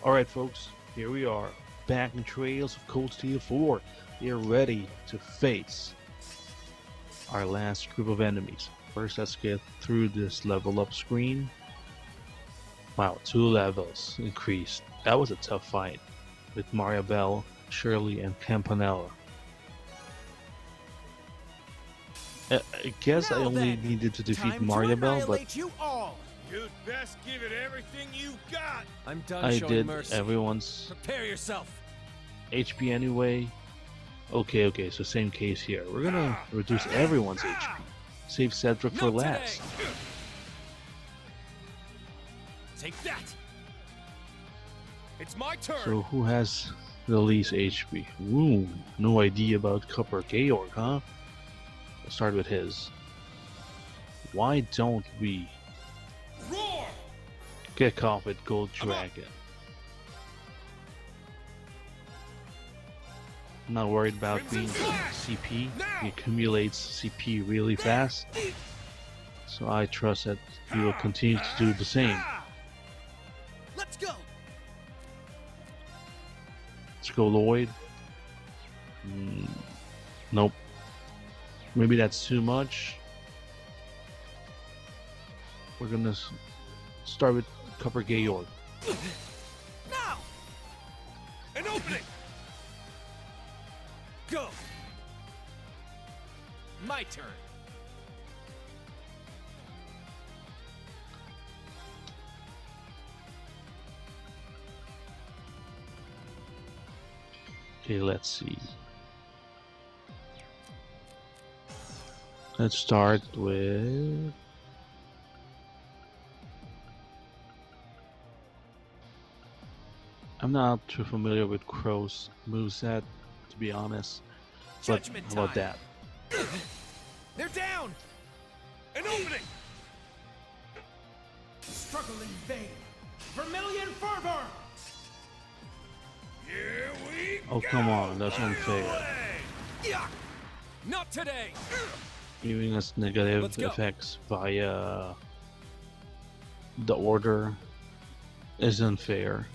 Alright folks, here we are, back in Trails of Cold Steel 4. We are ready to face our last group of enemies. First, let's get through this level up screen. Wow, 2 levels increased. That was a tough fight with Maribel, Shirley, and Campanella. I guess I only needed to defeat Maribel, but you all. You'd best give it everything you got. I'm done I showing did mercy. everyone's Prepare yourself. HP anyway. Okay, so same case here. We're gonna reduce everyone's HP. Save Cedric for last. Take that. It's my turn. So who has the least HP? Ooh, no idea about Copper Georg, huh? We'll start with his. Why don't we Roar! kick off with Gold Dragon? I'm not worried about being CP. He accumulates CP really fast. So I trust that he will continue to do the same. Let's go. Let's go Lloyd. Nope. Maybe that's too much. We're gonna start with Copper Georg. Now. An opening. Go. My turn. Okay, let's see. Let's start with... I'm not too familiar with Crow's moveset, to be honest. But Judgment how about time. that? They're down. An opening. Struggling vein. Vermilion fervor. Here we Oh, go. come on, that's unfair. Yeah. Not today. Giving us Let's negative go. effects via the order is unfair.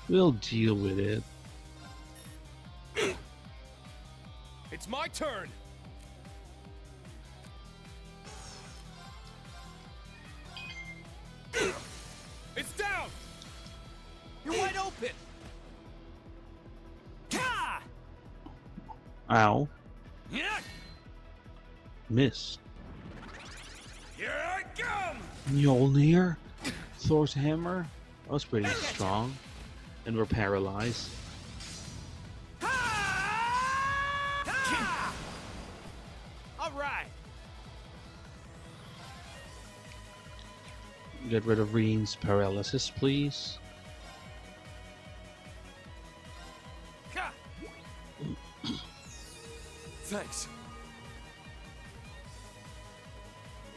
We'll deal with it. It's my turn. It's down. You're wide open. Ka! Ow. Yeah. Missed. Here I come. Mjolnir? Thor's hammer? That was pretty strong. And we're paralyzed. All right. Get rid of Reen's paralysis, please. Ka! Thanks.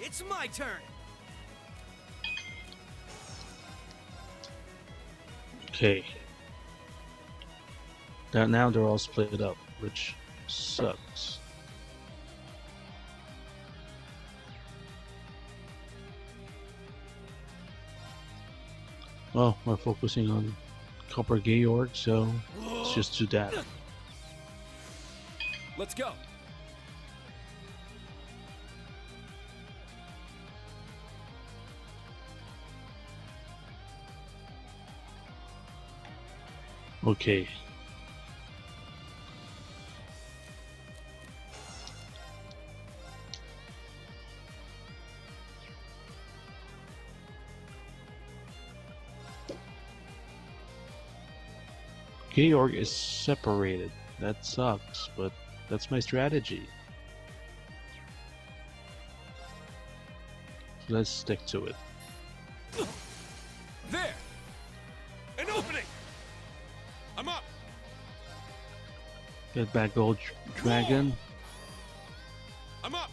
It's my turn. Okay. Now they're all split up, which sucks. Well, we're focusing on Copper Georg, so let's just do that. Let's go. Okay. Georg is separated. That sucks, but that's my strategy. Let's stick to it. There. An opening. I'm up. Get back Gold Dragon. I'm up.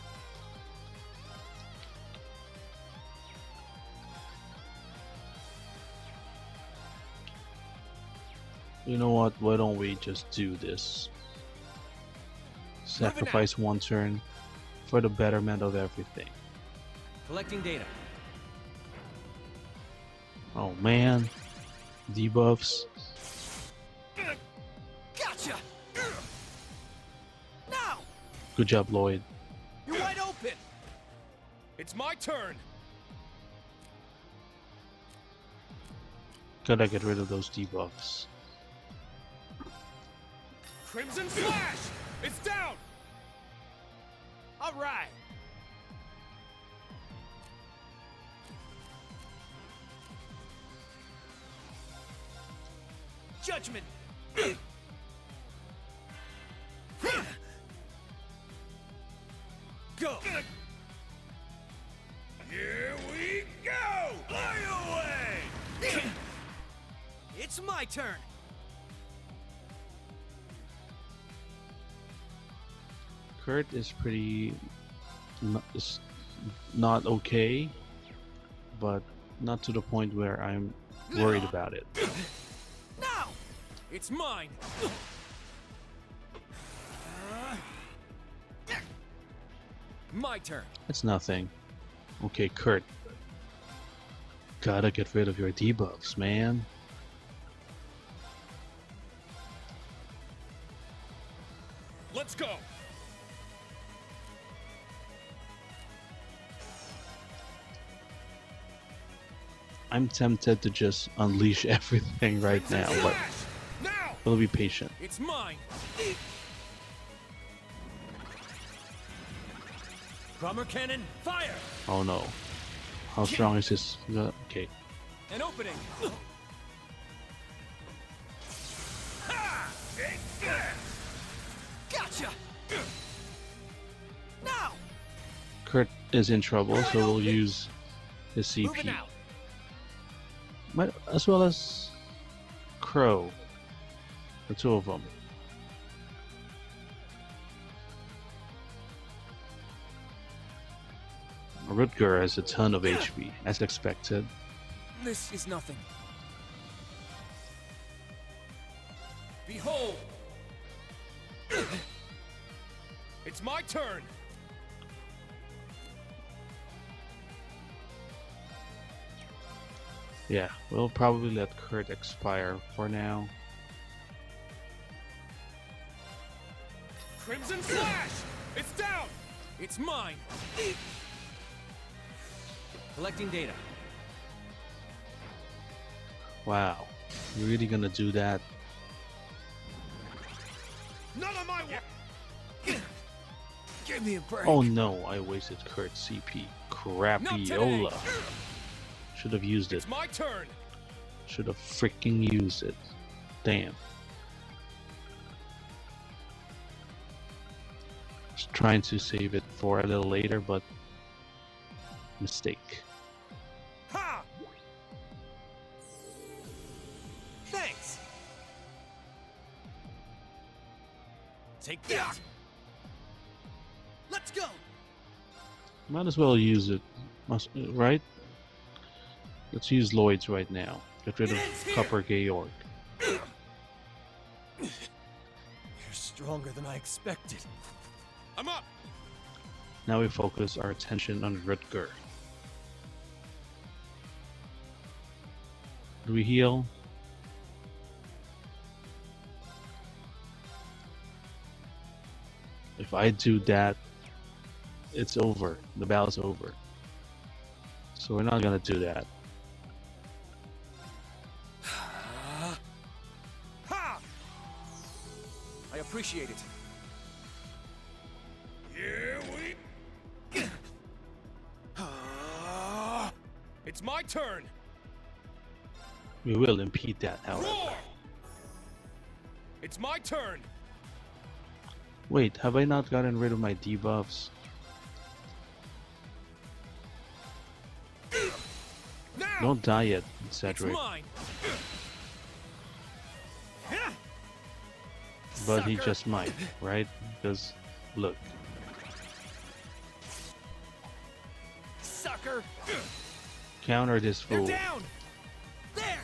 You know what? Why don't we just do this? Sacrifice one turn for the betterment of everything. Collecting data. Oh man. debuffs. Gotcha! Now! Good job, Lloyd. You're wide open! It's my turn. Gotta get rid of those debuffs. Crimson Slash! It's down! All right! Judgment! Go! Here we go! Fly away! It's my turn! Kurt is pretty is not okay, but not to the point where I'm worried about it. Now! It's mine! My turn. It's nothing. Okay, Kurt. Gotta get rid of your debuffs, man. Let's go! I'm tempted to just unleash everything right now, but Now! we'll be patient. It's mine! Bomber cannon, fire! Oh no. How strong is this? Okay. An opening! Gotcha! Now! Kurt is in trouble, so we'll use his Moving CP. out! As well as Crow. The two of them. Rutger has a ton of HP, as expected. This is nothing. Behold! It's my turn! Yeah, we'll probably let Kurt expire for now. Crimson Slash! It's down! It's mine! Collecting data. Wow, you're really gonna do that? None of my Give me a break. Oh no, I wasted Kurt's CP. Crapiola. Should have used it. It's my turn! Should have freaking used it. Damn. Was trying to save it for a little later, but mistake. Ha! Thanks! Take that! Let's go! Might as well use it, right? Let's use Lloyd's right now. Get rid of Copper Georg. You're stronger than I expected. I'm up! Now we focus our attention on Rutger. Do we heal? If I do that, it's over. The battle's over. So we're not gonna do that. Ha! I appreciate it. Here we... It's my turn! We will impede that, however. Roar! It's my turn! Wait, have I not gotten rid of my debuffs? Now! Don't die yet, It's Cedric. mine! But he Sucker. just might, right? Because, look. Sucker! Counter this They're fool. down! There!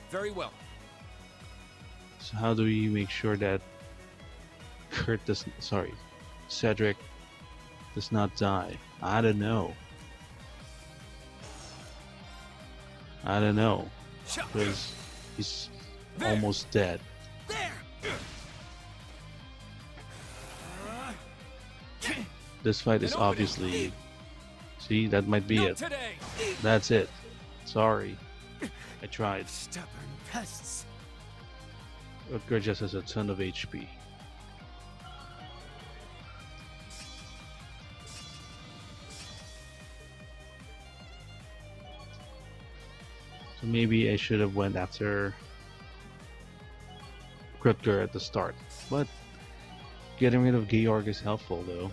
Very well. So how do we make sure that Cedric does not die? I don't know. I don't know, Sha- because he's There. almost dead. There! This fight is An opening. obviously... See, that might be Not it. today. That's it. Sorry. I tried. Stubborn pests. Rutger just has a ton of HP. So maybe I should have went after Rutger at the start. But getting rid of Georg is helpful though.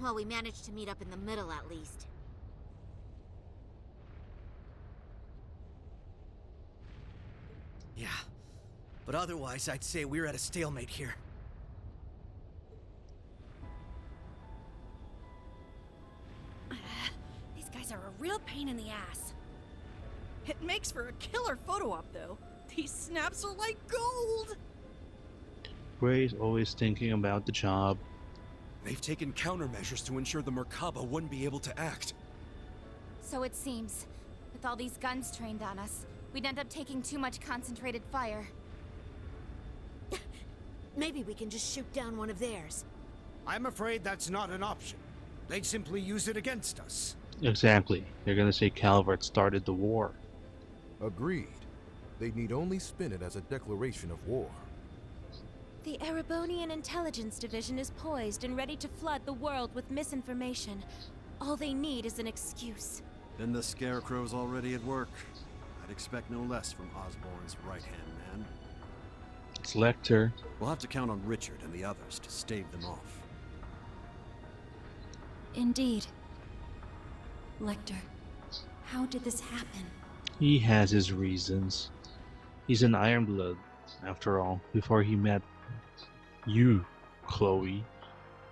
Well, we managed to meet up in the middle at least. Yeah. But otherwise, I'd say we're at a stalemate here. These guys are a real pain in the ass. It makes for a killer photo op, though. These snaps are like gold! Gray's always thinking about the job. They've taken countermeasures to ensure the Merkaba wouldn't be able to act. So it seems. With all these guns trained on us, we'd end up taking too much concentrated fire. Maybe we can just shoot down one of theirs. I'm afraid that's not an option. They'd simply use it against us. Exactly. They're gonna say Calvert started the war. Agreed. They need only spin it as a declaration of war. The Erebonian Intelligence Division is poised and ready to flood the world with misinformation. All they need is an excuse. Then the Scarecrow's already at work. I'd expect no less from Osborn's right-hand man. It's Lecter. We'll have to count on Richard and the others to stave them off. Indeed. Lecter, how did this happen? He has his reasons. He's an Ironblood, after all, before he met you, Chloe,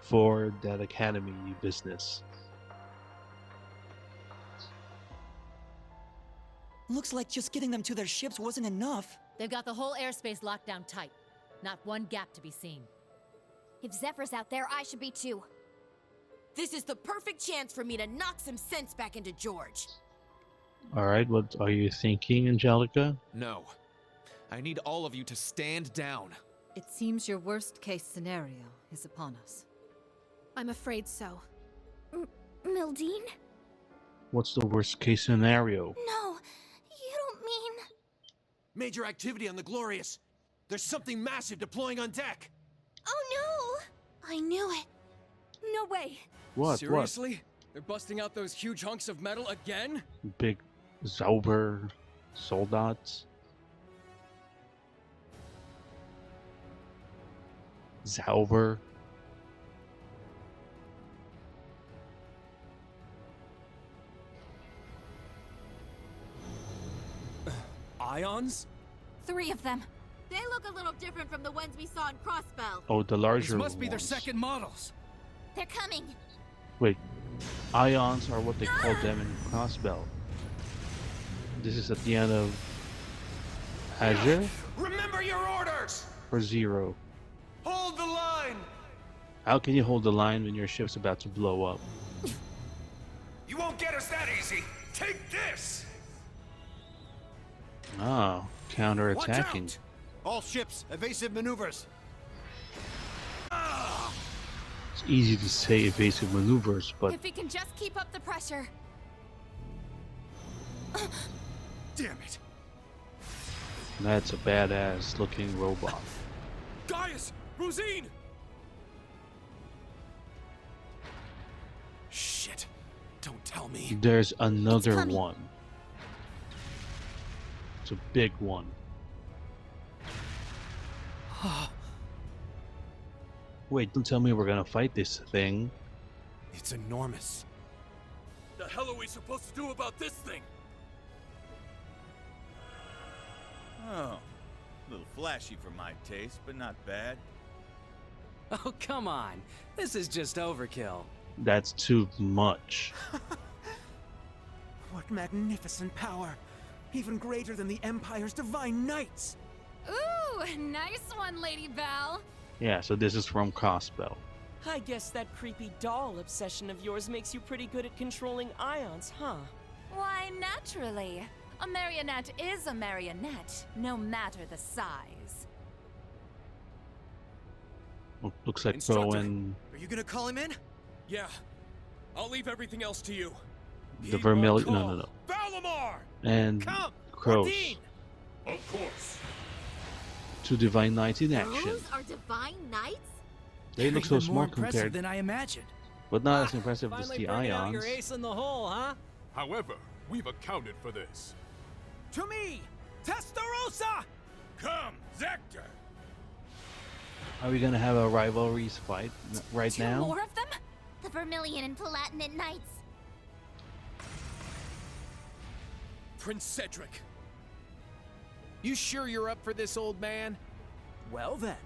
for that academy business. Looks like just getting them to their ships wasn't enough. They've got the whole airspace locked down tight. Not one gap to be seen. If Zephyr's out there, I should be too. This is the perfect chance for me to knock some sense back into George. Alright, what are you thinking, Angelica? No. I need all of you to stand down. It seems your worst-case scenario is upon us. I'm afraid so. Mildine? What's the worst case scenario? No, you don't mean... Major activity on the Glorious. There's something massive deploying on deck. Oh no! I knew it. No way! What? Seriously? They're busting out those huge hunks of metal again? What? Big Zauber soldats? Zauber? Ions? 3 of them. They look a little different from the ones we saw in Crossbell. Oh, the These larger must be their ones. second models. They're coming. Wait, ions are what they call them in Crossbell. This is at the end of Azure Remember your orders! or Zero? Hold the line! How can you hold the line when your ship's about to blow up? You won't get us that easy! Take this! Ah, counter-attacking. Watch out! All ships, evasive maneuvers. It's easy to say evasive maneuvers, but If we can just keep up the pressure. Damn it! that's a badass looking robot. Gaius! Rosine! Shit. Don't tell me. There's another coming. one. It's a big one. Wait, don't tell me we're gonna fight this thing. It's enormous. The hell are we supposed to do about this thing? Oh, a little flashy for my taste, but not bad. Oh, come on. This is just overkill. That's too much. What magnificent power! Even greater than the Empire's divine knights! Ooh! nice one, Lady Val. Yeah, so this is from Cospel. I guess that creepy doll obsession of yours makes you pretty good at controlling ions, huh? Why, naturally. A marionette is a marionette, no matter the size. Looks like Instructor, Bowen. are you gonna call him in? Yeah. I'll leave everything else to you. The Vermilion. No. Valamar! And Come! Crows. Ordine! Of course. Two Divine Knights in action. Those are divine knights? They look so Even small more impressive compared, than I imagined. but not as impressive as Finally the bringing out Ions. your ace in the hole, huh? However, we've accounted for this. To me, Testarossa! Come, Zector! Are we gonna have a rivalries fight right Two now? more of them? The Vermilion and Palatinate Knights. Prince Cedric. You sure you're up for this, old man? Well then,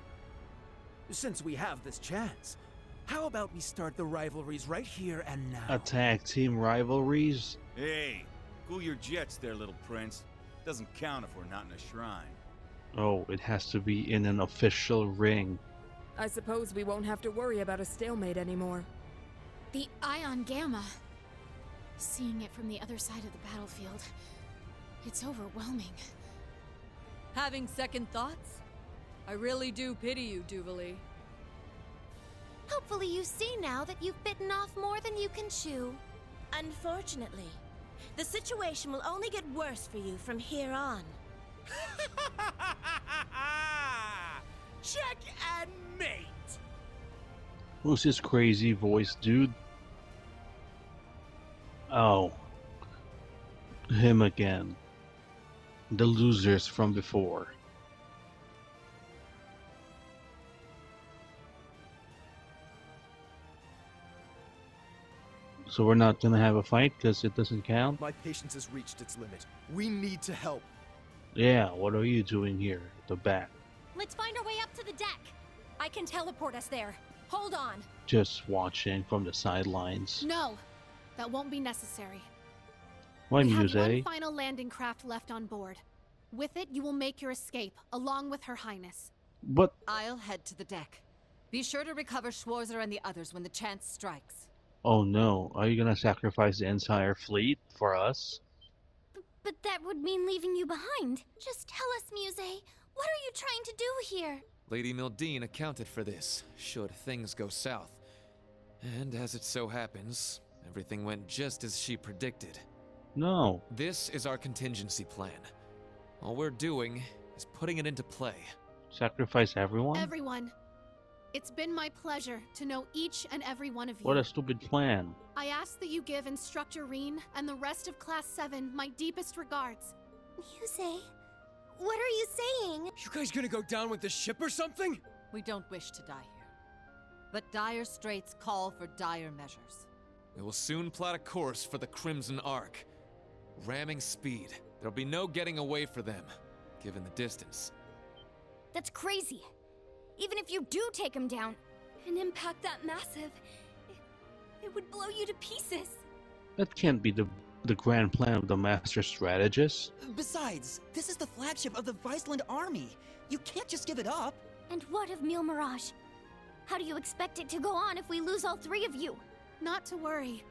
since we have this chance, how about we start the rivalries right here and now? Attack team rivalries? Hey, cool your jets there, little prince. Doesn't count if we're not in a shrine. Oh, it has to be in an official ring. I suppose we won't have to worry about a stalemate anymore. The Ion Gamma. Seeing it from the other side of the battlefield, it's overwhelming. Having second thoughts? I really do pity you, Duvalie. Hopefully you see now that you've bitten off more than you can chew. Unfortunately, the situation will only get worse for you from here on. Check and mate! Who's this crazy voice dude? Oh. Him again. The losers from before. So we're not gonna have a fight because it doesn't count? My patience has reached its limit. We need to help. Yeah, what are you doing here at the back? Let's find our way up to the deck. I can teleport us there. Hold on. Just watching from the sidelines. No, that won't be necessary. Why, We have Muse? one final landing craft left on board. With it, you will make your escape, along with Her Highness. But I'll head to the deck. Be sure to recover Schwarzer and the others when the chance strikes. oh no, are you gonna sacrifice the entire fleet for us? But that would mean leaving you behind. Just tell us, Muse. What are you trying to do here? Lady Mildine accounted for this, should things go south. And as it so happens, everything went just as she predicted. No. This is our contingency plan. All we're doing is putting it into play. Sacrifice everyone? Everyone, it's been my pleasure to know each and every one of you. What a stupid plan. I ask that you give Instructor Reen and the rest of Class 7 my deepest regards. Muse, what are you saying? You guys gonna go down with the ship or something? We don't wish to die here. But dire straits call for dire measures. We will soon plot a course for the Crimson Arc. Ramming speed. There'll be no getting away for them, given the distance. That's crazy. Even if you do take him down, an impact that massive, it would blow you to pieces. That can't be the grand plan of the Master Strategist. Besides, this is the flagship of the Viceland army. You can't just give it up. And what of Mille Mirage? How do you expect it to go on if we lose all three of you? Not to worry.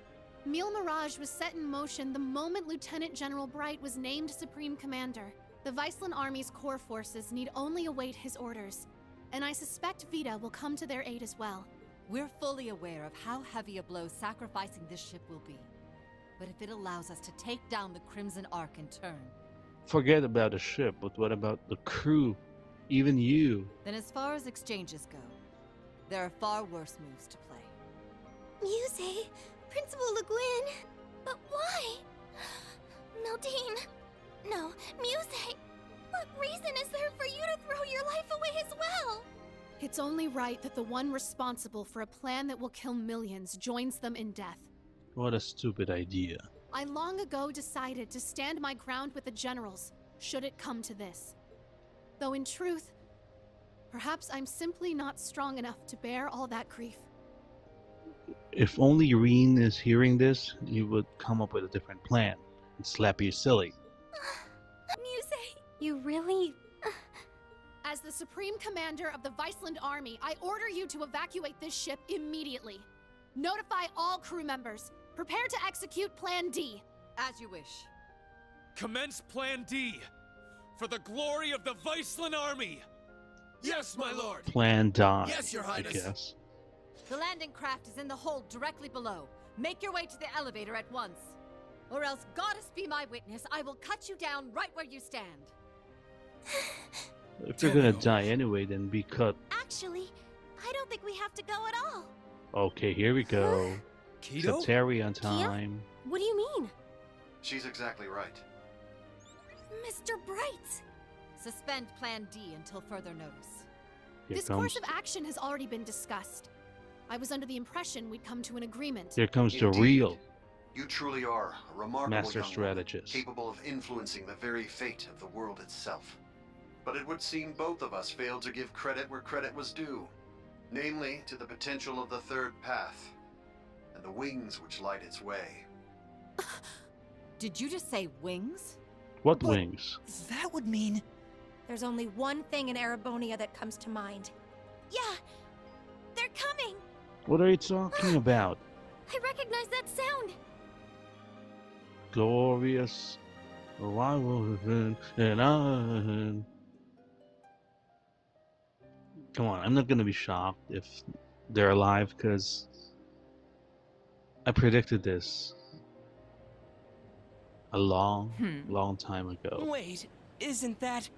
Mille Mirage was set in motion the moment Lieutenant General Bright was named Supreme Commander. The Viceland Army's core forces need only await his orders, and I suspect Vita will come to their aid as well. We're fully aware of how heavy a blow sacrificing this ship will be. But if it allows us to take down the Crimson Arc in turn... Forget about the ship, but what about the crew? Even you? Then as far as exchanges go, there are far worse moves to play. Muse, Principal Le Guin, but why? Mildine, no, Muse, what reason is there for you to throw your life away as well? It's only right that the one responsible for a plan that will kill millions joins them in death. What a stupid idea. I long ago decided to stand my ground with the generals, should it come to this. Though in truth, perhaps I'm simply not strong enough to bear all that grief. If only Reen is hearing this, he would come up with a different plan and slap you silly. Muse, you really... As the Supreme Commander of the Viceland Army, I order you to evacuate this ship immediately. Notify all crew members. Prepare to execute Plan D. As you wish. Commence Plan D! For the glory of the Viceland Army! Yes, my lord! Plan die, Yes, Your Highness. I guess. The landing craft is in the hold directly below. Make your way to the elevator at once. Or else, goddess be my witness, I will cut you down right where you stand. If you're gonna die anyway, then be cut. Actually, I don't think we have to go at all. Okay, here we go. Keto? Satari on time. What do you mean? She's exactly right. Mr. Bright! Suspend Plan D until further notice. Here This comes, course of action has already been discussed. I was under the impression we'd come to an agreement. here comes the Indeed. real You truly are a remarkable master young woman, strategist. capable of influencing the very fate of the world itself. But it would seem both of us failed to give credit where credit was due, namely to the potential of the third path, and the wings which light its way. Did you just say wings? What wings? That would mean... There's only one thing in Erebonia that comes to mind. Yeah! They're coming! What are you talking about? I recognize that sound! Glorious arrival and I. Come on, I'm not gonna be shocked if they're alive because I predicted this a long time ago. Wait, isn't that...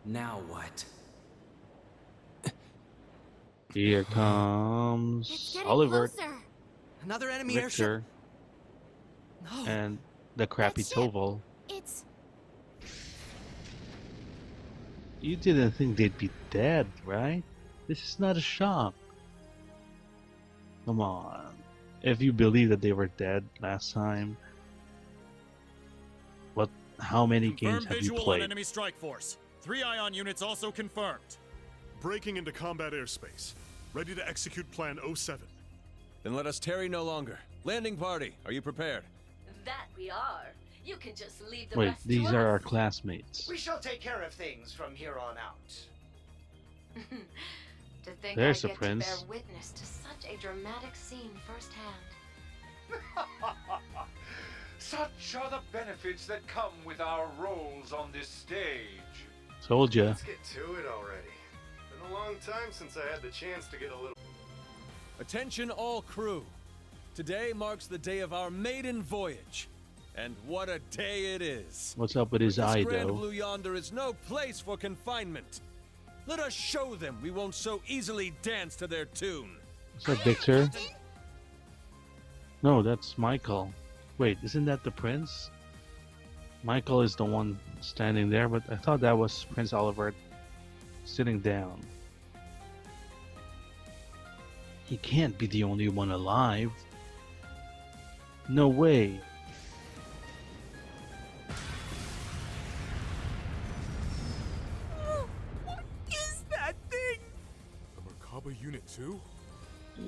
Now what? Here comes Oliver, Another enemy Victor, airship. No. and the crappy That ship. Toval. It's... You didn't think they'd be dead, right? This is not a shock. Come on. If you believe that they were dead last time, how many games have you Visual on played? enemy strike force. 3 ion units also confirmed. Breaking into combat airspace. Ready to execute Plan 07. Then let us tarry no longer. Landing party, are you prepared? That we are. You can just leave the Wait, rest these to are us. our classmates. We shall take care of things from here on out. To think There's I a get prince. to bear witness to such a dramatic scene firsthand. Such are the benefits that come with our roles on this stage. Told ya. Let's get to it already. Been a long time since I had the chance to get a little... Attention all crew. Today marks the day of our maiden voyage. And what a day it is. What's up with his This eye, Grand though? Blue yonder is no place for confinement. Let us show them we won't so easily dance to their tune. Is that Victor? No, that's Michael. Wait, isn't that the prince? Michael is the one standing there, but I thought that was Prince Oliver sitting down. He can't be the only one alive. No way. What is that thing? The Merkaba Unit 2?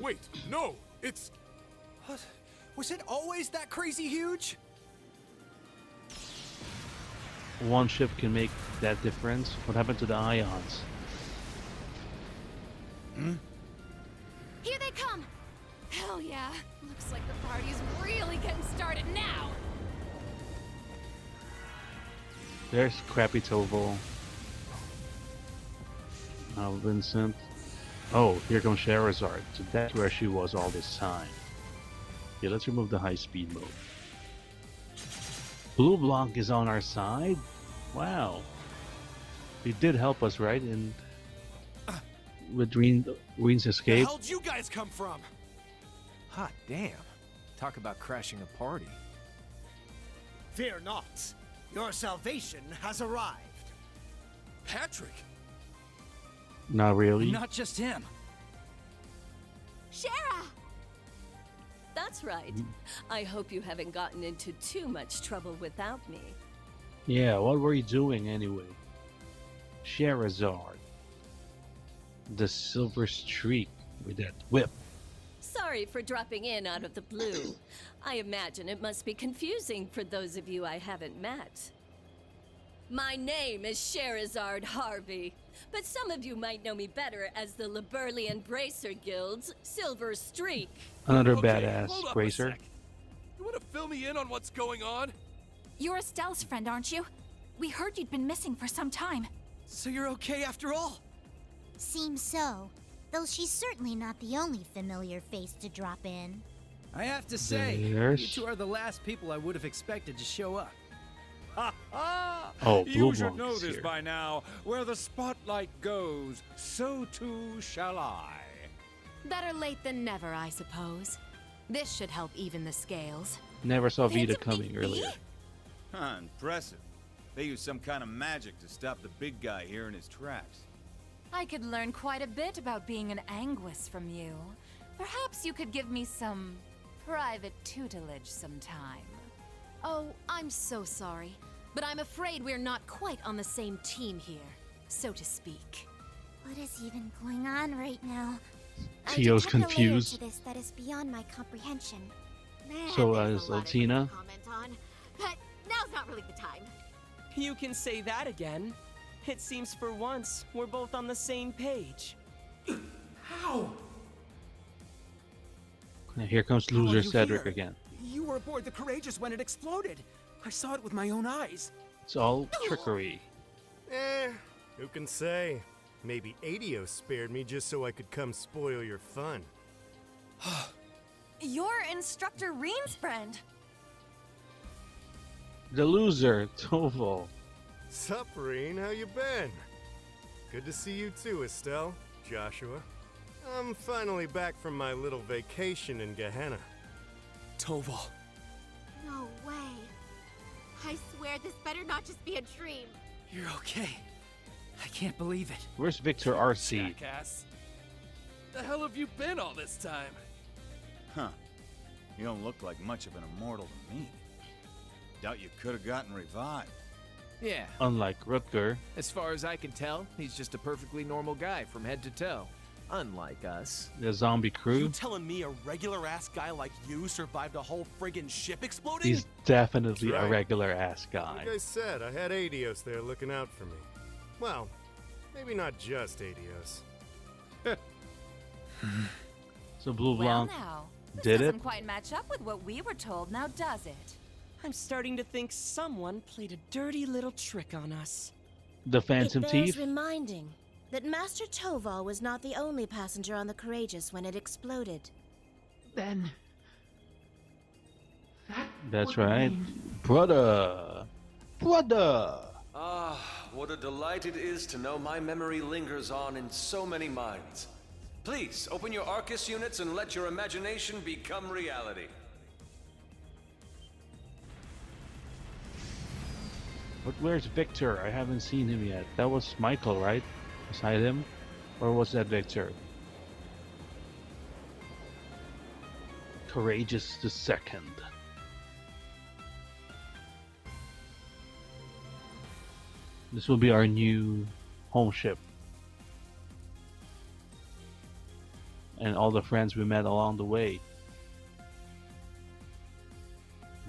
Wait, no! It's... What? Was it always that crazy huge? One ship can make that difference. What happened to the ions? Here they come! Hell yeah! Looks like the party's really getting started now! There's Crappy Toval. Vincent. Oh, here comes Charizard. So that's where she was all this time. Okay, let's remove the high-speed mode. Blue Block is on our side? Wow. He did help us, right? In with Green's Where escape. the hell'd you guys come from? Hot damn. Talk about crashing a party. Fear not. Your salvation has arrived. Patrick? Not really. Not just him. Shara! That's right. I hope you haven't gotten into too much trouble without me. Yeah, what were you doing anyway? Charizard. The silver streak with that whip. Sorry for dropping in out of the blue. I imagine it must be confusing for those of you I haven't met. My name is Sherazard Harvey, but some of you might know me better as the Liberlian Bracer Guild's Silver Streak. Another Okay, badass hold up a bracer. sec. You want to fill me in on what's going on? You're Estelle's friend, aren't you? We heard you'd been missing for some time. So you're okay after all? Seems so. Though she's certainly not the only familiar face to drop in. I have to say, There's- you two are the last people I would have expected to show up. Ha ha! Oh, Blue You should Blanc know is this here. by now. Where the spotlight goes, so too shall I. Better late than never, I suppose. This should help even the scales. Never saw Vita coming earlier. Huh, impressive. They use some kind of magic to stop the big guy here in his tracks. I could learn quite a bit about being an Anguis from you. Perhaps you could give me some private tutelage sometime. Oh, I'm so sorry. But I'm afraid we're not quite on the same team here, so to speak. What is even going on right now? Tio's I detect a layer confused. to this that is beyond my comprehension. So is Latina. Comment on, but now's not really the time. You can say that again. It seems for once we're both on the same page. How? Here comes How are loser you Cedric here? again. You were aboard the Courageous when it exploded. I saw it with my own eyes. It's all trickery. Who can say? Maybe Adios spared me just so I could come spoil your fun. You're Instructor Rean's friend. The loser, Toval. Sup, Reen? How you been? Good to see you too, Estelle, Joshua. I'm finally back from my little vacation in Gehenna. Toval. No way. I swear this better not just be a dream. You're okay. I can't believe it. Where's Victor RC? Jackass. The hell have you been all this time? Huh. You don't look like much of an immortal to me. Doubt you could have gotten revived. Yeah. Unlike Rutger. As far as I can tell, he's just a perfectly normal guy from head to toe. Unlike us. The zombie You crew. telling me a regular-ass guy like you survived a whole friggin' ship exploding? He's definitely That's a right. regular ass guy. Like I said, I had Adios there looking out for me. Well, maybe not just Adios. So Blue Well Blanc now, this did it? doesn't quite match up with what we were told, now does it? I'm starting to think someone played a dirty little trick on us. The Phantom It bears Thief? reminding that Master Toval was not the only passenger on the Courageous when it exploded. Then... That's right. Brother! Brother! Ah, what a delight it is to know my memory lingers on in so many minds. Please, open your Arcus units and let your imagination become reality. But where's Victor? I haven't seen him yet. That was Michael, right? Beside him? Or was that Victor? Courageous the Second. This will be our new home ship. And all the friends we met along the way.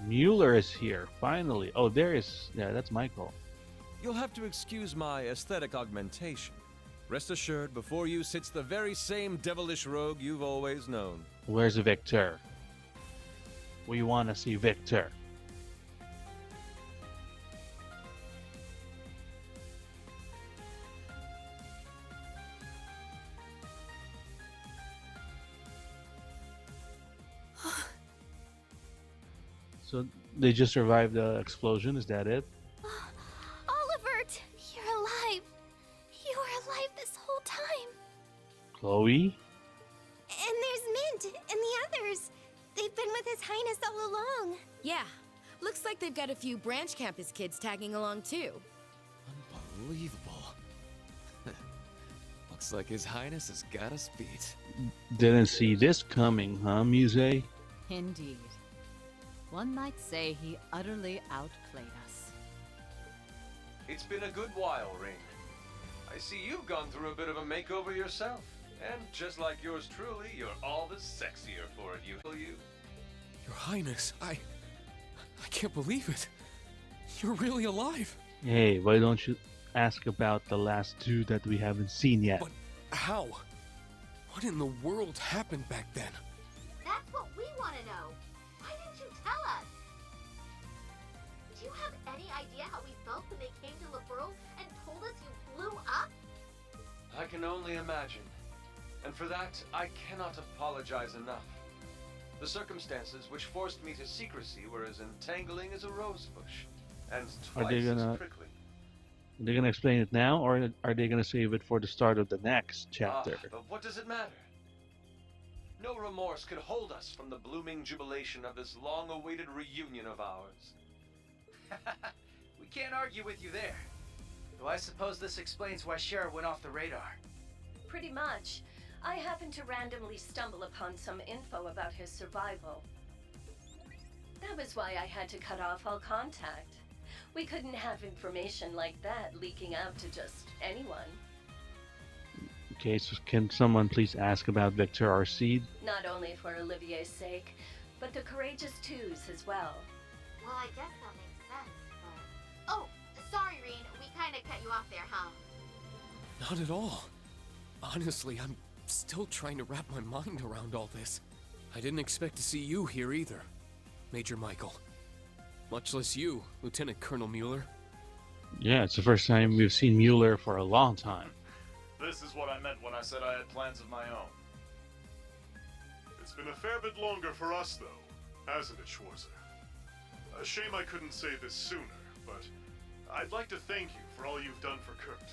Mueller is here, finally. Oh, there is... Yeah, that's Michael. You'll have to excuse my aesthetic augmentation. Rest assured, before you sits the very same devilish rogue you've always known. Where's Victor? We want to see Victor. So they just survived the explosion, is that it? Olivert, you're alive. You were alive this whole time. Chloe? And there's Mint and the others. They've been with His Highness all along. Yeah, looks like they've got a few branch campus kids tagging along too. Unbelievable. Looks like His Highness has got us beat. Didn't see this coming, huh, Muse? Indeed. One might say he utterly outplayed us. It's been a good while, Ring. I see you've gone through a bit of a makeover yourself. And just like yours truly, you're all the sexier for it, you. Your Highness, I can't believe it. You're really alive. Hey, why don't you ask about the last two that we haven't seen yet? But how? What in the world happened back then? That's what we want to know. Why didn't you tell us? Do you have any idea how we felt when they came to Liberl and told us you blew up? I can only imagine. And for that, I cannot apologize enough. The circumstances which forced me to secrecy were as entangling as a rose bush, and Are they twice as gonna prickly. Are they gonna explain it now, or are they gonna save it for the start of the next chapter? But what does it matter? No remorse could hold us from the blooming jubilation of this long-awaited reunion of ours. We can't argue with you there. Though I suppose this explains why Cher went off the radar. Pretty much. I happened to randomly stumble upon some info about his survival. That was why I had to cut off all contact. We couldn't have information like that leaking out to just anyone. Okay, so can someone please ask about Victor Arcide? Not only for Olivier's sake, but the Courageous Twos as well. Well, I guess that makes sense, but... Oh, sorry, Reen. We kind of cut you off there, huh? Not at all. Honestly, I'm still trying to wrap my mind around all this. I didn't expect to see you here either, Major Michael. Much less you, Lieutenant Colonel Mueller. Yeah, it's the first time we've seen Mueller for a long time. This is what I meant when I said I had plans of my own. It's been a fair bit longer for us, though, hasn't it, Schwarzer? A shame I couldn't say this sooner, but I'd like to thank you for all you've done for Kurt.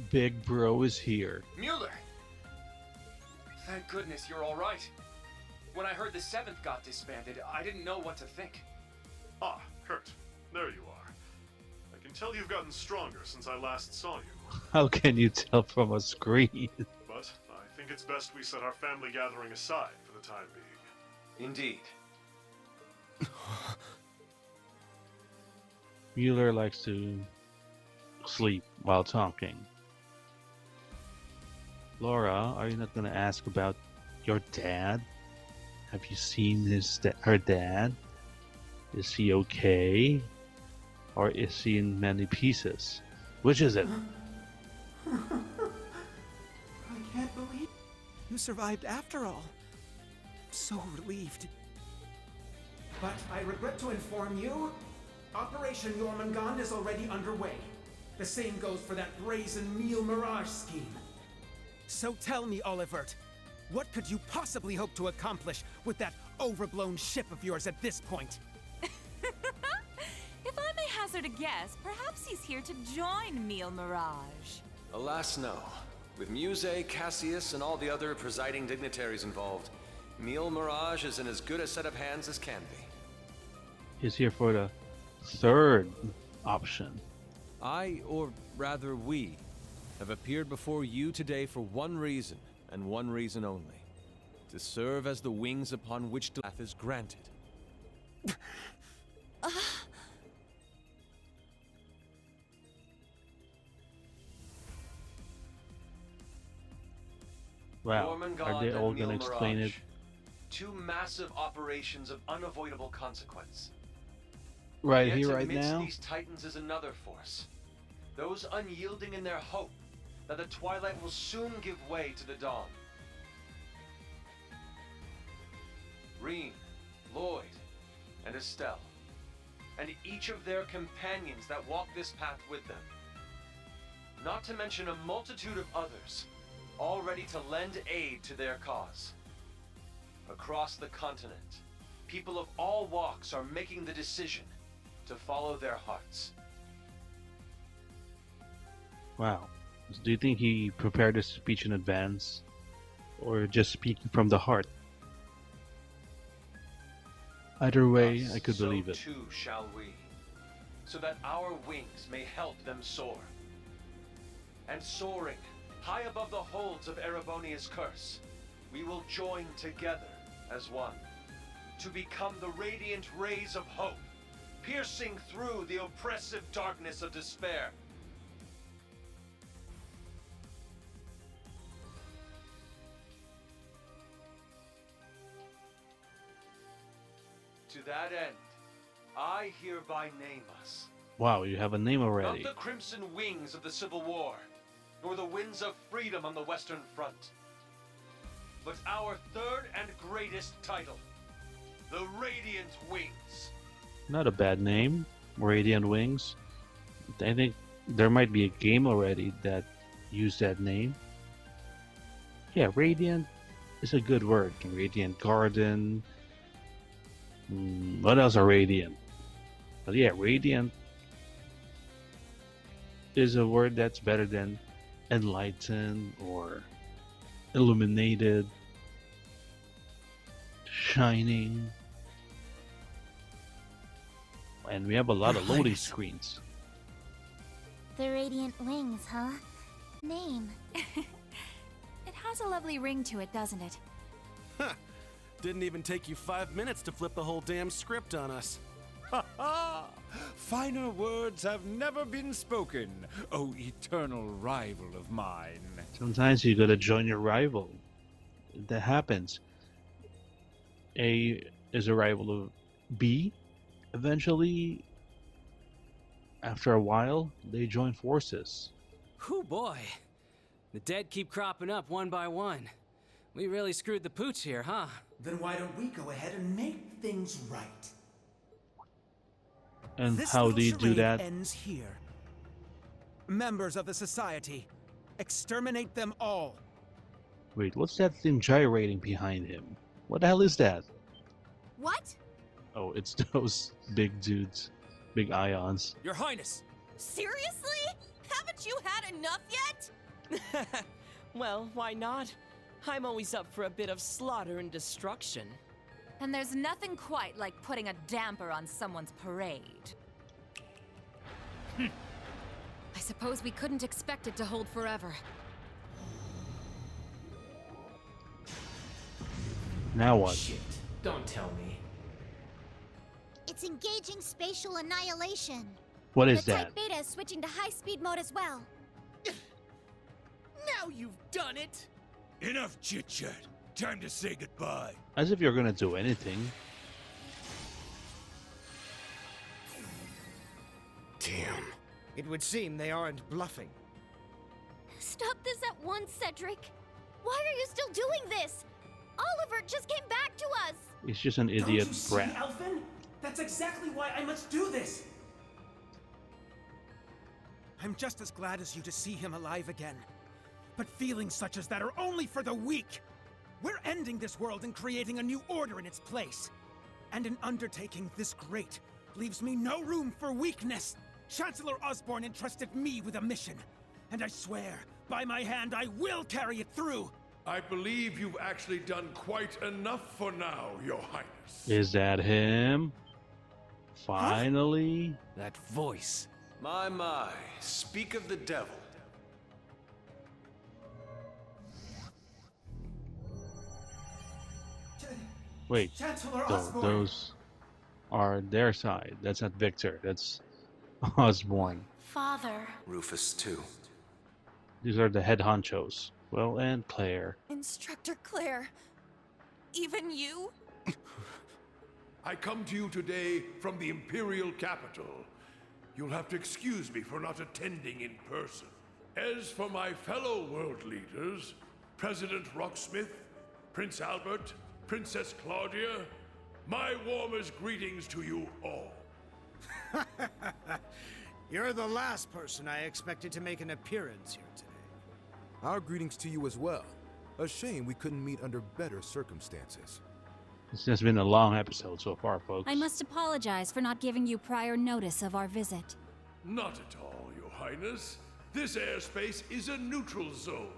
Big Bro is here. Mueller! Thank goodness you're all right. When I heard the 7th got disbanded, I didn't know what to think. Ah, Kurt, there you are. I can tell you've gotten stronger since I last saw you. How can you tell from a screen? But I think it's best we set our family gathering aside for the time being. Indeed. Mueller likes to sleep while talking. Laura, are you not going to ask about your dad? Have you seen her dad? Is he okay? Or is he in many pieces? Which is it? I can't believe you survived after all. So relieved. But I regret to inform you, Operation Jormungand is already underway. The same goes for that brazen meal mirage scheme. So tell me, Olivert, what could you possibly hope to accomplish with that overblown ship of yours at this point? If I may hazard a guess, perhaps he's here to join Meal Mirage. Alas, no. With Muse, Cassius, and all the other presiding dignitaries involved, Meal Mirage is in as good a set of hands as can be. He's here for the third option. I, or rather we, have appeared before you today for one reason, and one reason only. To serve as the wings upon which the path is granted. Wow, are they all going to explain it? Two massive operations of unavoidable consequence. Right Yet here, right amidst now? these titans is another force. Those unyielding in their hope that the twilight will soon give way to the dawn. Reen, Lloyd, and Estelle, and each of their companions that walk this path with them. Not to mention a multitude of others, all ready to lend aid to their cause. Across the continent, people of all walks are making the decision to follow their hearts. Wow. Do you think he prepared his speech in advance? Or just speaking from the heart? Either way, I could believe it. So too shall we, so that our wings may help them soar. And soaring, high above the holds of Erebonia's curse, we will join together as one, to become the radiant rays of hope, piercing through the oppressive darkness of despair. To that end, I hereby name us Wow, you have a name already. Not the crimson wings of the Civil War, nor the winds of freedom on the Western Front, but our third and greatest title, the Radiant Wings. Not a bad name, Radiant Wings. I think there might be a game already that used that name. Yeah, Radiant is a good word. Radiant Garden. What else are Radiant? But yeah, Radiant is a word that's better than enlightened or illuminated, shining. And we have a lot of loading screens. The Radiant Wings, huh? Name. It has a lovely ring to it, doesn't it? Huh. Didn't even take you 5 minutes to flip the whole damn script on us. Ha ha! Finer words have never been spoken, oh eternal rival of mine. Sometimes you gotta join your rival. That happens. A is a rival of B. Eventually, after a while, they join forces. Whew, boy. The dead keep cropping up one by one. We really screwed the pooch here, huh? Then why don't we go ahead and make things right? And This how little do you do charade that? ends here. Members of the Society, exterminate them all. Wait, what's that thing gyrating behind him? What the hell is that? What? Oh, it's those big dudes. Big ions. Your Highness! Seriously? Haven't you had enough yet? Well, why not? I'm always up for a bit of slaughter and destruction. And there's nothing quite like putting a damper on someone's parade. I suppose we couldn't expect it to hold forever. Now what? Shit, don't tell me. It's engaging spatial annihilation. What is the that? Type Beta is switching to high-speed mode as well. Now you've done it! Enough chit-chat. Time to say goodbye. As if you're gonna do anything. Damn. It would seem they aren't bluffing. Stop this at once, Cedric. Why are you still doing this? Oliver just came back to us. He's just an Don't idiot you see, brat. Elfin? That's exactly why I must do this. I'm just as glad as you to see him alive again. But feelings such as that are only for the weak. We're ending this world and creating a new order in its place. And an undertaking this great leaves me no room for weakness. Chancellor Osborne entrusted me with a mission. And I swear, by my hand, I will carry it through. I believe you've actually done quite enough for now, Your Highness. Is that him? Finally? That voice. My, speak of the devil. Wait, Chancellor Osborne. those are their side. That's not Victor. That's Osborne. Father. Rufus, too. These are the head honchos. Well, and Claire. Instructor Claire. Even you? I come to you today from the Imperial capital. You'll have to excuse me for not attending in person. As for my fellow world leaders, President Rocksmith, Prince Albert, Princess Claudia, my warmest greetings to you all. You're the last person I expected to make an appearance here today. Our greetings to you as well. A shame we couldn't meet under better circumstances. This has been a long episode so far, folks. I must apologize for not giving you prior notice of our visit. Not at all, Your Highness. This airspace is a neutral zone.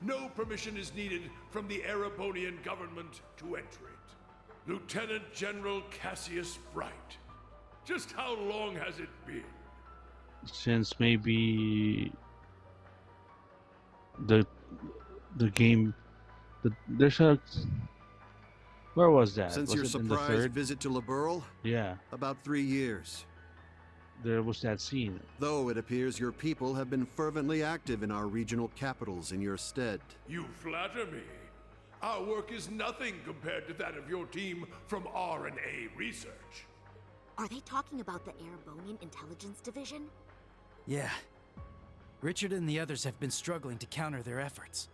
No permission is needed from the Erebonian government to enter it. Lieutenant General Cassius Bright. Just how long has it been? Since maybe the game, there's a. Where was that? Since was your it in the surprise third? visit to Liberl? Yeah. About 3 years. There was that scene. Though it appears your people have been fervently active in our regional capitals in your stead. You flatter me. Our work is nothing compared to that of your team from R&A Research. Are they talking about the Erebonian Intelligence Division? Yeah. Richard and the others have been struggling to counter their efforts.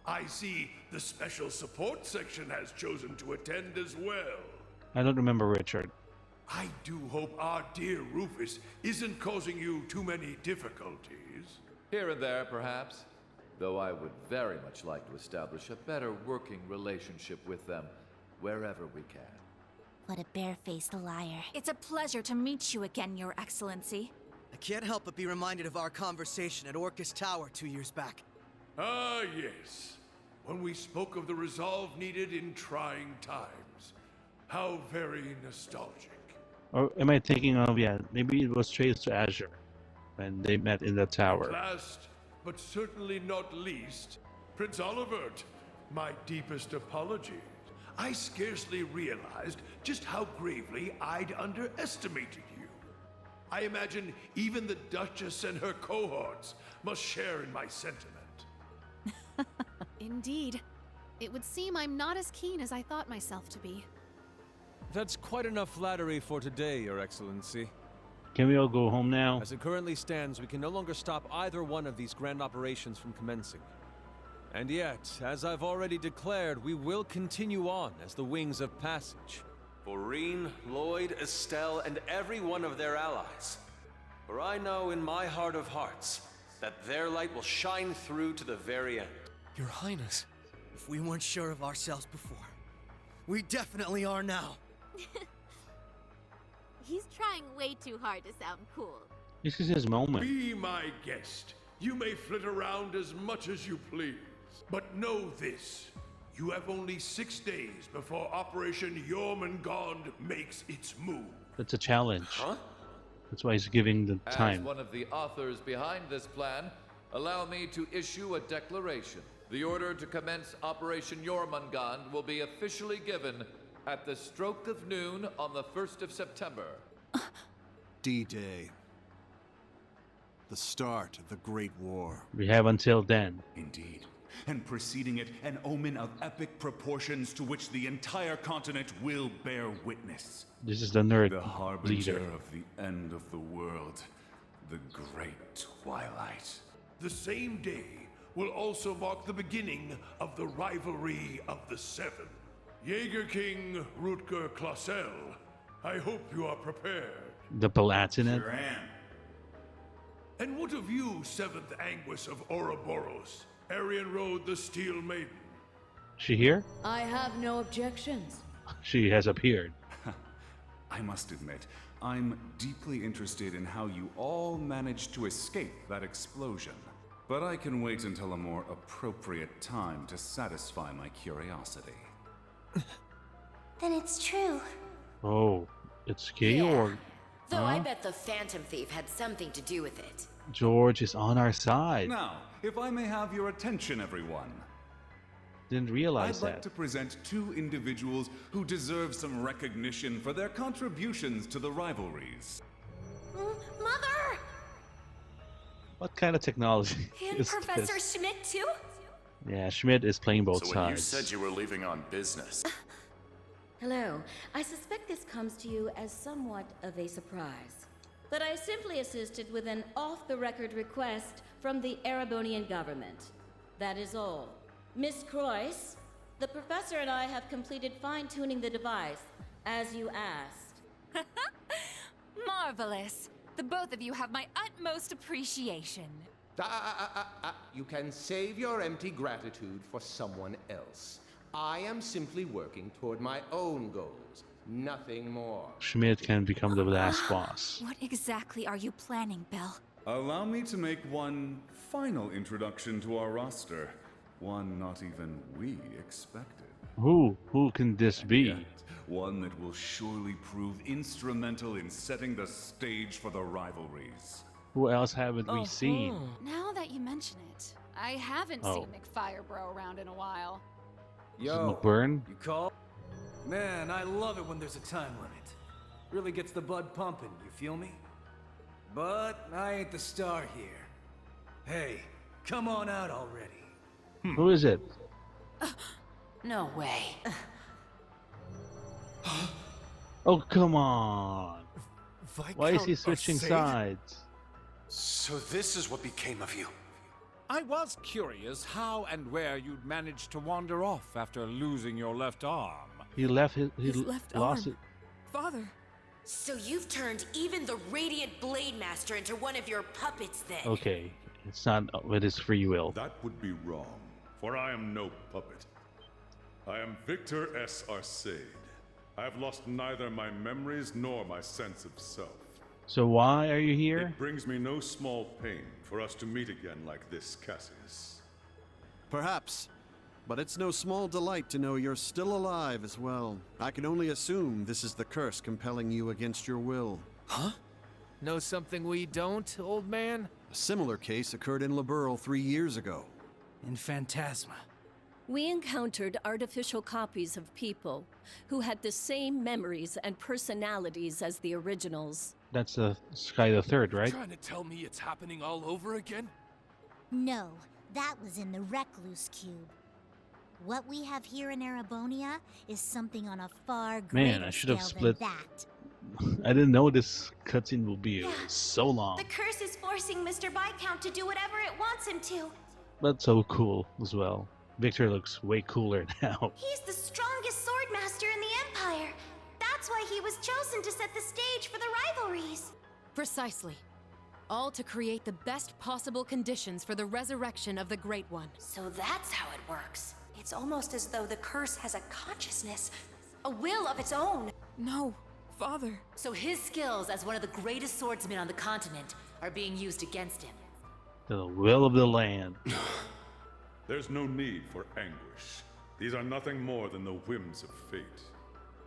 I see the Special Support Section has chosen to attend as well. I don't remember Richard. I do hope our dear Rufus isn't causing you too many difficulties. Here and there, perhaps. Though I would very much like to establish a better working relationship with them, wherever we can. What a barefaced liar. It's a pleasure to meet you again, Your Excellency. I can't help but be reminded of our conversation at Orcus Tower 2 years back. Ah, yes. When we spoke of the resolve needed in trying times. How very nostalgic. Or am I thinking of, yeah, maybe it was Trace to Azure when they met in the tower. Last, but certainly not least, Prince Olivert, my deepest apologies. I scarcely realized just how gravely I'd underestimated you. I imagine even the Duchess and her cohorts must share in my sentiment. Indeed. It would seem I'm not as keen as I thought myself to be. That's quite enough flattery for today, Your Excellency. Can we all go home now? As it currently stands, we can no longer stop either one of these grand operations from commencing. And yet, as I've already declared, we will continue on as the Wings of Passage. For Reen, Lloyd, Estelle, and every one of their allies. For I know in my heart of hearts that their light will shine through to the very end. Your Highness, if we weren't sure of ourselves before, we definitely are now. He's trying way too hard to sound cool. This is his moment. Be my guest. You may flit around as much as you please. But know this. You have only 6 days before Operation Jormungand makes its move. That's a challenge. Huh? That's why he's giving the time. As one of the authors behind this plan, allow me to issue a declaration. The order to commence Operation Jormungand will be officially given at the stroke of noon on the 1st of September. D-Day. The start of the Great War. We have until then. Indeed. And preceding it, an omen of epic proportions to which the entire continent will bear witness. This is the nerd The harbinger leader. of the end of the world. The Great Twilight. The same day will also mark the beginning of the rivalry of the Seven. Jaeger King Rutger Clausel, I hope you are prepared. The Palatinate. Sure am. And what of you, Seventh Anguis of Ouroboros, Arian Road the Steel Maiden? She here? I have no objections. She has appeared. I must admit, I'm deeply interested in how you all managed to escape that explosion. But I can wait until a more appropriate time to satisfy my curiosity. Then it's true. Oh, it's Georg. Though I bet the Phantom Thief had something to do with it. George is on our side. Now, if I may have your attention, everyone. Didn't realize I'd like that. to present 2 individuals who deserve some recognition for their contributions to the rivalries. Mother! What kind of technology And is Professor this? Schmidt, too? Yeah, Schmidt is playing both So when you sides. said you were leaving on business. Hello. I suspect this comes to you as somewhat of a surprise. But I simply assisted with an off-the-record request from the Erebonian government. That is all. Miss Croyce, the professor and I have completed fine-tuning the device, as you asked. Marvelous. The both of you have my utmost appreciation. You can save your empty gratitude for someone else. I am simply working toward my own goals, nothing more. Schmidt can become the last boss. What exactly are you planning, Belle? Allow me to make one final introduction to our roster. One not even we expected. Who can this be? One that will surely prove instrumental in setting the stage for the rivalries. Who else haven't we seen? Now that you mention it, I haven't Oh. seen McFirebro around in a while. Yo, McBurn? You call? Man, I love it when there's a time limit. Really gets the blood pumping, you feel me? But I ain't the star here. Hey, come on out already. Who is it? No way. Oh, come on. Why is he switching sides? So this is what became of you. I was curious how and where you'd managed to wander off after losing your left arm. He left his left lost arm. it. Father. So you've turned even the Radiant Blade Master into one of your puppets then? Okay, it's not with his free will. That would be wrong, for I am no puppet. I am Victor S. Arcade. I have lost neither my memories nor my sense of self. So why are you here? It brings me no small pain for us to meet again like this, Cassius. Perhaps. But it's no small delight to know you're still alive as well. I can only assume this is the curse compelling you against your will. Huh? Know something we don't, old man? A similar case occurred in Liberl 3 years ago. In Phantasma. We encountered artificial copies of people who had the same memories and personalities as the originals. That's Sky the Third, right? Trying to tell me it's happening all over again? No, that was in the Recluse Cube. What we have here in Erebonia is something on a far greater Man, I should have scale split. than that. I didn't know this cutscene will be so long, The curse is forcing Mr. Viscount to do whatever it wants him to. but so cool as well. Victor looks way cooler now. He's the strongest swordmaster in the Empire. That's why he was chosen to set the stage for the rivalries. Precisely. All to create the best possible conditions for the resurrection of the Great One. So that's how it works. It's almost as though the curse has a consciousness, a will of its own. No, Father. So his skills as one of the greatest swordsmen on the continent are being used against him. The will of the land. There's no need for anguish. These are nothing more than the whims of fate.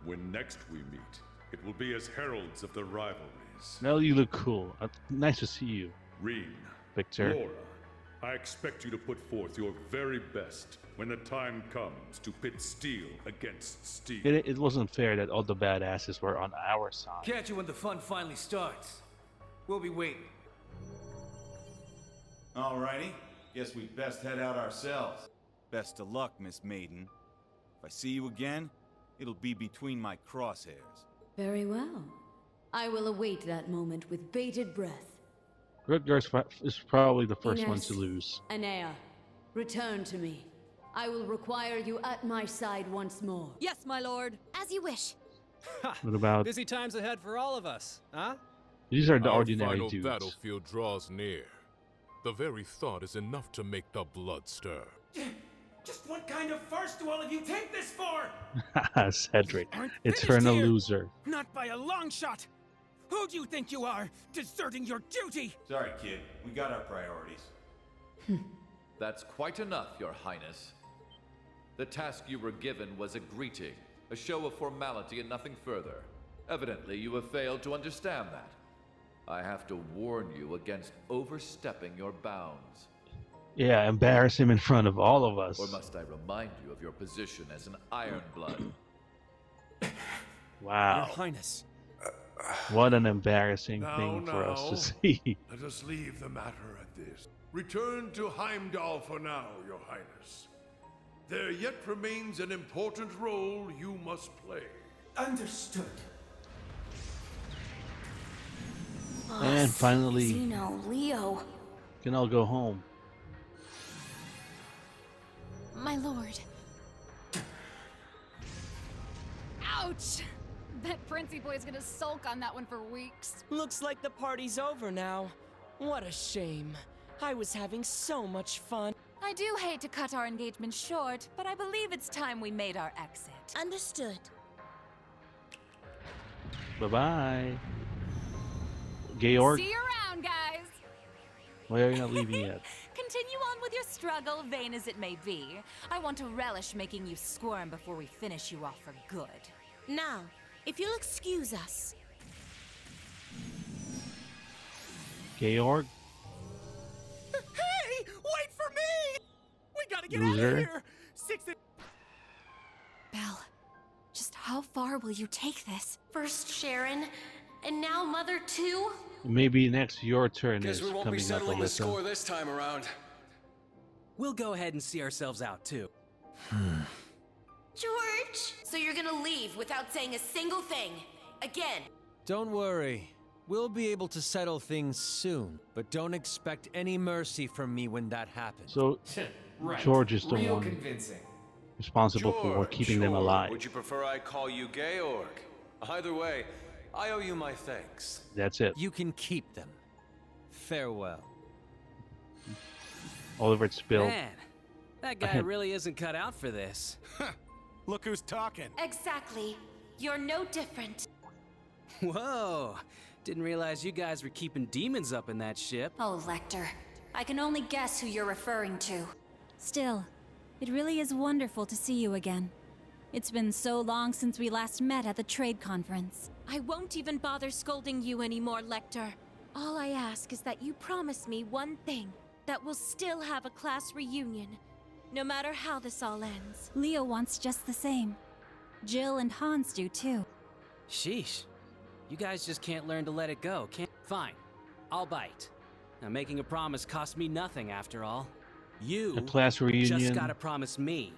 When next we meet, it will be as heralds of the rivalries. Now you look cool. Nice to see you, Reen, Victor. Laura, I expect you to put forth your very best when the time comes to pit steel against steel. It wasn't fair that all the badasses were on our side. Catch you when the fun finally starts. We'll be waiting. Alrighty. Guess we'd best head out ourselves. Best of luck, Miss Maiden. If I see you again, it'll be between my crosshairs. Very well. I will await that moment with bated breath. Rutger is probably the first one Ines, to lose. Anea, return to me. I will require you at my side once more. Yes, my lord. As you wish. What about... Busy times ahead for all of us, huh? These are the Our ordinary final dudes. battlefield draws near. The very thought is enough to make the blood stir. Just what kind of farce do all of you take this for? Cedric, Aren't eternal finished here. loser. Not by a long shot. Who do you think you are, deserting your duty? Sorry, kid. We got our priorities. That's quite enough, Your Highness. The task you were given was a greeting, a show of formality and nothing further. Evidently, you have failed to understand that. I have to warn you against overstepping your bounds. Yeah, embarrass him in front of all of us. Or must I remind you of your position as an Ironblood? Wow. Your Highness. What an embarrassing Now, thing for us to now, see. Let us leave the matter at this. Return to Heimdall for now, Your Highness. There yet remains an important role you must play. Understood. And finally, Zeno, Leo. can all go home. My lord. Ouch! Bet Princey Boy's gonna sulk on that one for weeks. Looks like the party's over now. What a shame. I was having so much fun. I do hate to cut our engagement short, but I believe it's time we made our exit. Understood. Bye-bye. Georg, See you around, guys! why are you not leaving yet? Continue on with your struggle, vain as it may be. I want to relish making you squirm before we finish you off for good. Now, if you'll excuse us. Georg? Hey! Wait for me! We gotta get out Loser. of here! Belle, just how far will you take this? First Sharon, and now Mother too? Maybe next your turn Guess is we won't be coming up, settling the Alyssa. score this time around. We'll go ahead and see ourselves out, too. George! So you're gonna leave without saying a single thing? Again? Don't worry. We'll be able to settle things soon, but don't expect any mercy from me when that happens. So, Right. George is the Real one convincing. responsible for keeping them alive. Would you prefer I call you Georg? Either way, I owe you my thanks. That's it. You can keep them. Farewell. Oliver spilled. Man, that guy really isn't cut out for this. Look who's talking. Exactly. You're no different. Whoa. Didn't realize you guys were keeping demons up in that ship. Oh, Lecter. I can only guess who you're referring to. Still, it really is wonderful to see you again. It's been so long since we last met at the trade conference. I won't even bother scolding you anymore, Lecter. All I ask is that you promise me one thing, that we'll still have a class reunion, no matter how this all ends. Leo wants just the same. Jill and Hans do too. Sheesh. You guys just can't learn to let it go, can't? Fine. I'll bite. Now, making a promise costs me nothing, after all. You A class reunion. just gotta promise me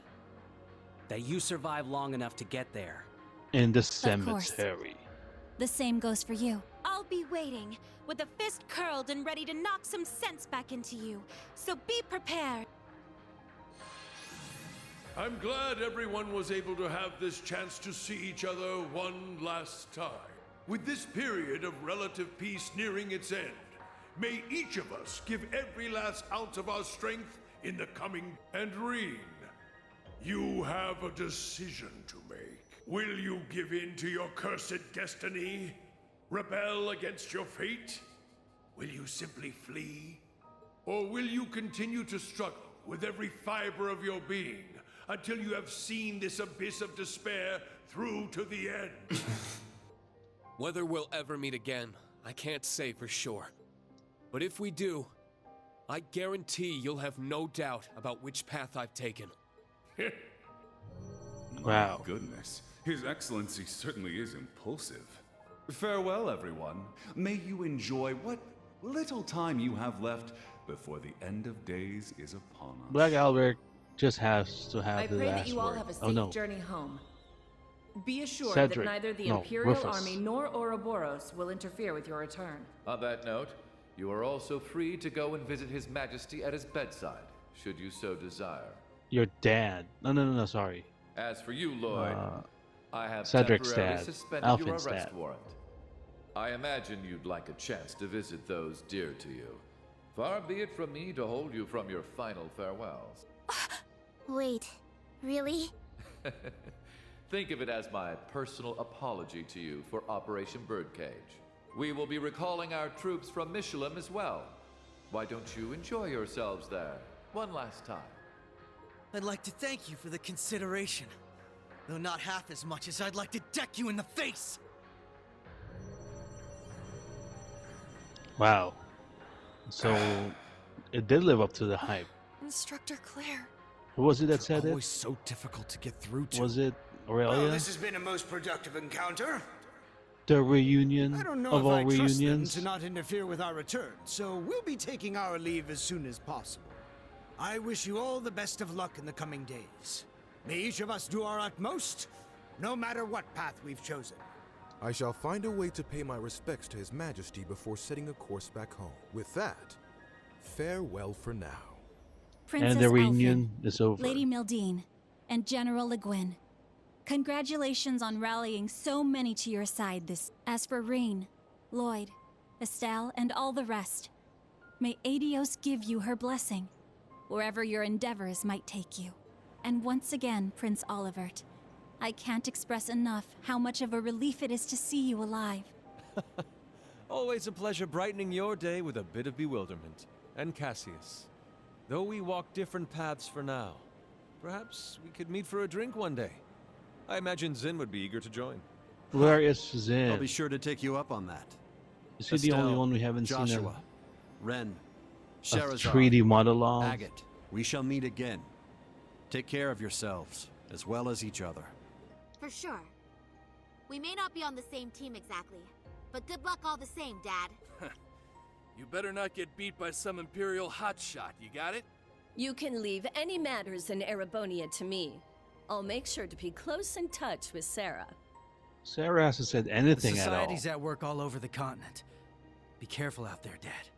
that you survive long enough to get there. In the course. cemetery. The same goes for you. I'll be waiting, with a fist curled and ready to knock some sense back into you. So be prepared. I'm glad everyone was able to have this chance to see each other one last time. With this period of relative peace nearing its end, may each of us give every last ounce of our strength in the coming. And Reen, you have a decision to make. Will you give in to your cursed destiny? Rebel against your fate? Will you simply flee? Or will you continue to struggle with every fiber of your being until you have seen this abyss of despair through to the end? Whether we'll ever meet again, I can't say for sure. But if we do, I guarantee you'll have no doubt about which path I've taken. Wow. My goodness. His Excellency certainly is impulsive. Farewell, everyone. May you enjoy what little time you have left before the end of days is upon us. Black Albert just has to have I the pray last that you all word. have a Oh safe no. journey home. Be assured Cedric. that neither the No, Imperial Rufus. Army nor Ouroboros will interfere with your return. On that note, you are also free to go and visit His Majesty at his bedside, should you so desire. Your dad. No, sorry. As for you, Lloyd, I have Cedric's temporarily dad. suspended your Alfin's arrest dad. warrant. I imagine you'd like a chance to visit those dear to you. Far be it from me to hold you from your final farewells. Wait, really? Think of it as my personal apology to you for Operation Birdcage. We will be recalling our troops from Michelin as well. Why don't you enjoy yourselves there one last time? I'd like to thank you for the consideration, though not half as much as I'd like to deck you in the face. Wow. So it did live up to the hype. Instructor Claire. Who was it that said it? Always so difficult to get through to. Was it Aurelia? Well, this has been a most productive encounter. The reunion I don't know of if all I trust them reunions? to not interfere with our return, so we'll be taking our leave as soon as possible. I wish you all the best of luck in the coming days. May each of us do our utmost, no matter what path we've chosen. I shall find a way to pay my respects to His Majesty before setting a course back home. With that, farewell for now. Princess And the reunion Elfin, is over. Lady Mildine, and General Le Guin. Congratulations on rallying so many to your side this. As for Reen, Lloyd, Estelle, and all the rest, may Adios give you her blessing, wherever your endeavors might take you. And once again, Prince Olivert, I can't express enough how much of a relief it is to see you alive. Always a pleasure brightening your day with a bit of bewilderment. And Cassius, though we walk different paths for now, perhaps we could meet for a drink one day. I imagine Zin would be eager to join. Where is Zin? I'll be sure to take you up on that. Is he the only one we haven't Joshua, seen Ren, a Sherazade, 3D monologue? Agate, we shall meet again. Take care of yourselves, as well as each other. For sure. We may not be on the same team exactly, but good luck all the same, Dad. You better not get beat by some Imperial hotshot, you got it? You can leave any matters in Erebonia to me. I'll make sure to be close in touch with Sarah. Sarah hasn't said The anything at all. society's at work all over the continent. Be careful out there, Dad.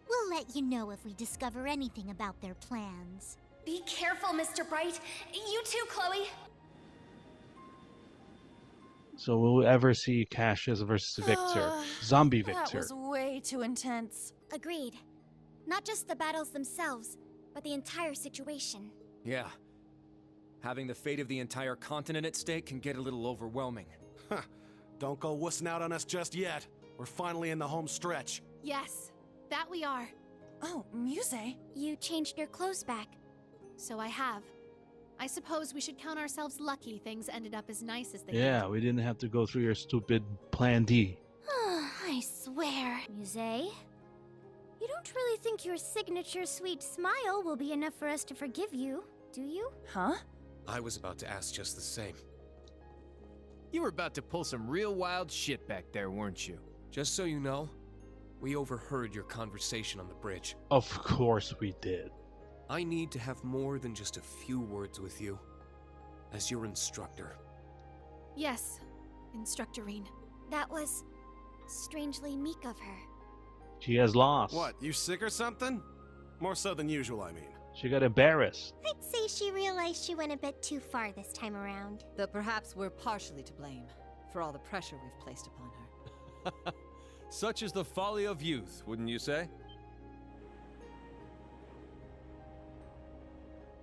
We'll let you know if we discover anything about their plans. Be careful, Mr. Bright. You too, Chloe. So will we ever see Cassius versus Victor? Zombie Victor. That was way too intense. Agreed. Not just the battles themselves, but the entire situation. Yeah. Having the fate of the entire continent at stake can get a little overwhelming. Huh. Don't go wussing out on us just yet. We're finally in the home stretch. Yes, that we are. Oh, Muse. You changed your clothes back. So I have. I suppose we should count ourselves lucky things ended up as nice as they Yeah, did. we didn't have to go through your stupid Plan D. I swear. Muse, you don't really think your signature sweet smile will be enough for us to forgive you, do you? Huh? I was about to ask just the same. You were about to pull some real wild shit back there, weren't you? Just so you know, we overheard your conversation on the bridge. Of course we did. I need to have more than just a few words with you. As your instructor. Yes, Instructorine. That was strangely meek of her. She has lost. What, you sick or something? More so than usual, I mean. She got embarrassed. I'd say she realized she went a bit too far this time around. Though perhaps we're partially to blame for all the pressure we've placed upon her. Such is the folly of youth, wouldn't you say?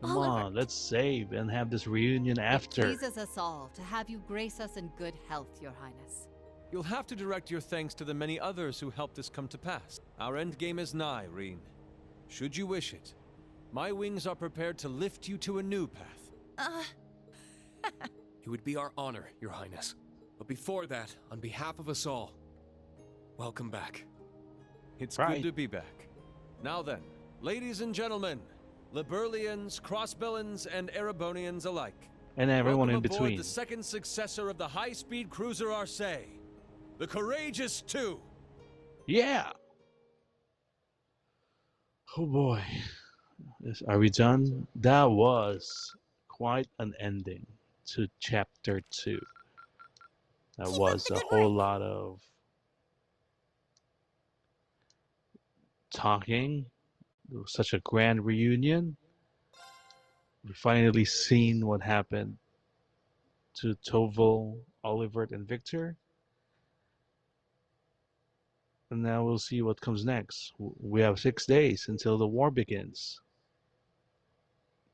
Come on, let's save and have this reunion after. It pleases us all to have you grace us in good health, Your Highness. You'll have to direct your thanks to the many others who helped this come to pass. Our endgame is nigh, Reen. Should you wish it, my wings are prepared to lift you to a new path. It would be our honor, Your Highness. But before that, on behalf of us all, welcome back. It's good to be back. Now then, ladies and gentlemen, Liberlians, Crossbellans, and Erebonians alike. And everyone in welcome aboard between. The second successor of the high-speed cruiser Arcee, the Courageous 2. Yeah. Oh boy. Are we done? That was quite an ending to chapter 2. That was a whole lot of talking. It was such a grand reunion. We finally seen what happened to Toval, Olivert, and Victor. And now we'll see what comes next. We have 6 days until the war begins.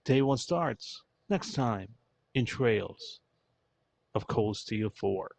Day 1 starts next time in Trails of Cold Steel 4.